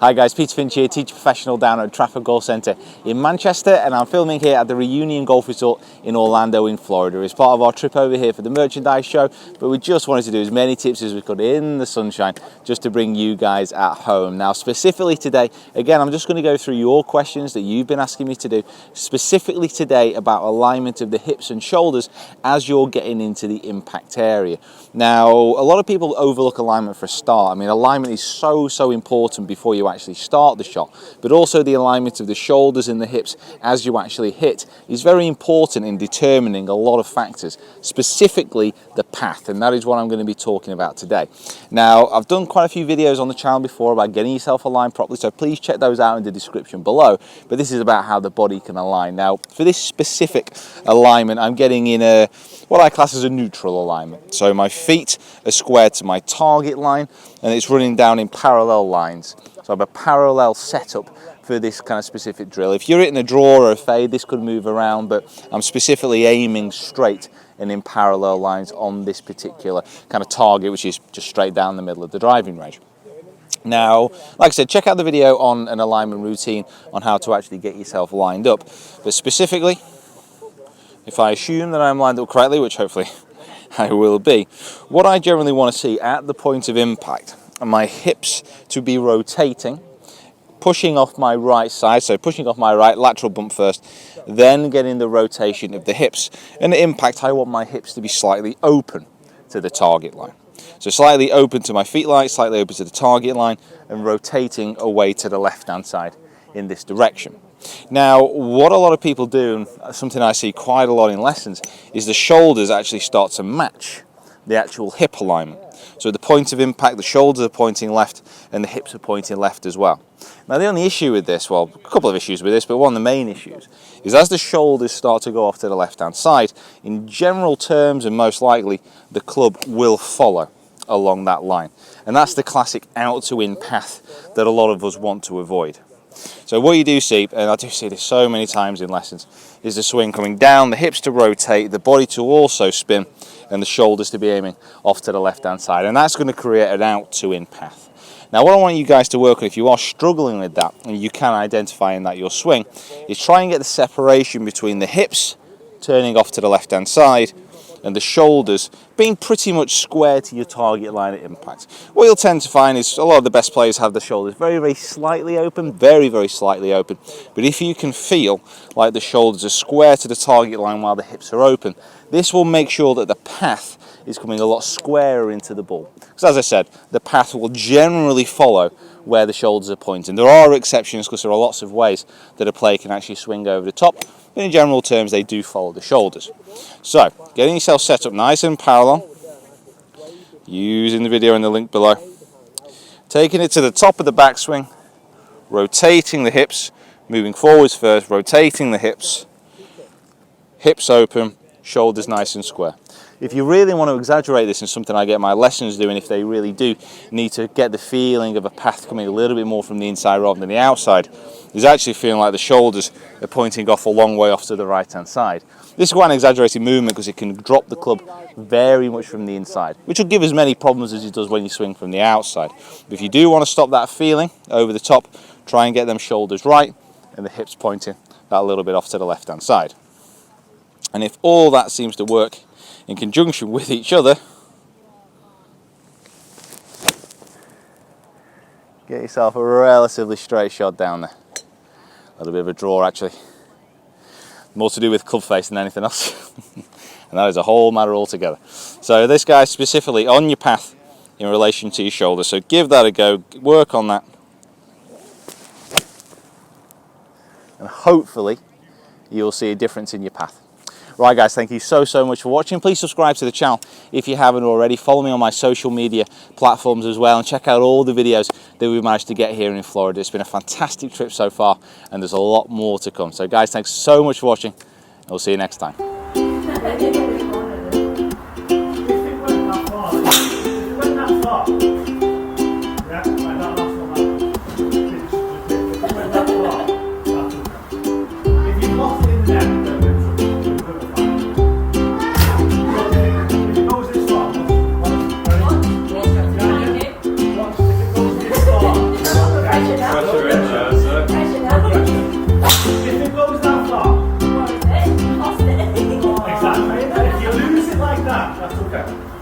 Hi guys, Peter Finch here, teacher professional down at Trafford Golf Centre in Manchester, and I'm filming here at the Reunion Golf Resort in Orlando in Florida as part of our trip over here for the merchandise show. But we just wanted to do as many tips as we could in the sunshine just to bring you guys at home. Now specifically today, again, I'm just going to go through your questions that you've been asking me to do, specifically today about alignment of the hips and shoulders as you're getting into the impact area. Now, a lot of people overlook alignment for a start. I mean, alignment is so important before you actually start the shot, but also the alignment of the shoulders and the hips as you actually hit is very important in determining a lot of factors, specifically the path, and that is what I'm going to be talking about today. Now, I've done quite a few videos on the channel before about getting yourself aligned properly, so please check those out in the description below, but this is about how the body can align. Now, for this specific alignment, I'm getting in a what I class as a neutral alignment. So my feet are squared to my target line and it's running down in parallel lines. So I have a parallel setup for this kind of specific drill. If you're hitting a draw or a fade, this could move around, but I'm specifically aiming straight and in parallel lines on this particular kind of target, which is just straight down the middle of the driving range. Now, like I said, check out the video on an alignment routine on how to actually get yourself lined up. But specifically, if I assume that I'm lined up correctly, which hopefully I will be, what I generally want to see at the point of impact are my hips to be rotating, pushing off my right side, so pushing off my right lateral bump first, then getting the rotation of the hips. And at impact, I want my hips to be slightly open to the target line. So slightly open to my feet line, slightly open to the target line, and rotating away to the left-hand side in this direction. Now, what a lot of people do, and something I see quite a lot in lessons, is the shoulders actually start to match the actual hip alignment. So at the point of impact, the shoulders are pointing left and the hips are pointing left as well. Now, the only issue with this, well, a couple of issues with this, but one of the main issues is as the shoulders start to go off to the left-hand side, in general terms and most likely, the club will follow along that line. And that's the classic out-to-in path that a lot of us want to avoid. So what you do see, and I do see this so many times in lessons, is the swing coming down, the hips to rotate, the body to also spin, and the shoulders to be aiming off to the left-hand side. And that's going to create an out-to-in path. Now, what I want you guys to work on, if you are struggling with that, and you can identify in that your swing, is try and get the separation between the hips turning off to the left-hand side and the shoulders being pretty much square to your target line at impact. What you'll tend to find is a lot of the best players have the shoulders very slightly open, very slightly open. But if you can feel like the shoulders are square to the target line while the hips are open, this will make sure that the path is coming a lot squarer into the ball. Because as I said, the path will generally follow where the shoulders are pointing. There are exceptions because there are lots of ways that a player can actually swing over the top, but in general terms they do follow the shoulders. So, getting yourself set up nice and parallel, using the video in the link below, taking it to the top of the backswing, rotating the hips, moving forwards first, rotating the hips, hips open, shoulders nice and square. If you really want to exaggerate this, and something I get my lessons doing, if they really do need to get the feeling of a path coming a little bit more from the inside rather than the outside, is actually feeling like the shoulders are pointing off a long way off to the right-hand side. This is quite an exaggerated movement because it can drop the club very much from the inside, which will give as many problems as it does when you swing from the outside. But if you do want to stop that feeling over the top, try and get them shoulders right and the hips pointing that little bit off to the left-hand side. And if all that seems to work in conjunction with each other, get yourself a relatively straight shot down there. A little bit of a draw actually. More to do with club face than anything else. And that is a whole matter altogether. So this guy specifically on your path in relation to your shoulder. So give that a go, work on that. And hopefully you'll see a difference in your path. Right guys, thank you so much for watching. Please subscribe to the channel if you haven't already. Follow me on my social media platforms as well, and check out all the videos that we've managed to get here in Florida. It's been a fantastic trip so far, and there's a lot more to come. So guys, thanks so much for watching, and we'll see you next time. work. Pressure No now. pressure. If it goes that far, What is it? Lost it. exactly. If you lose it like that, that's okay.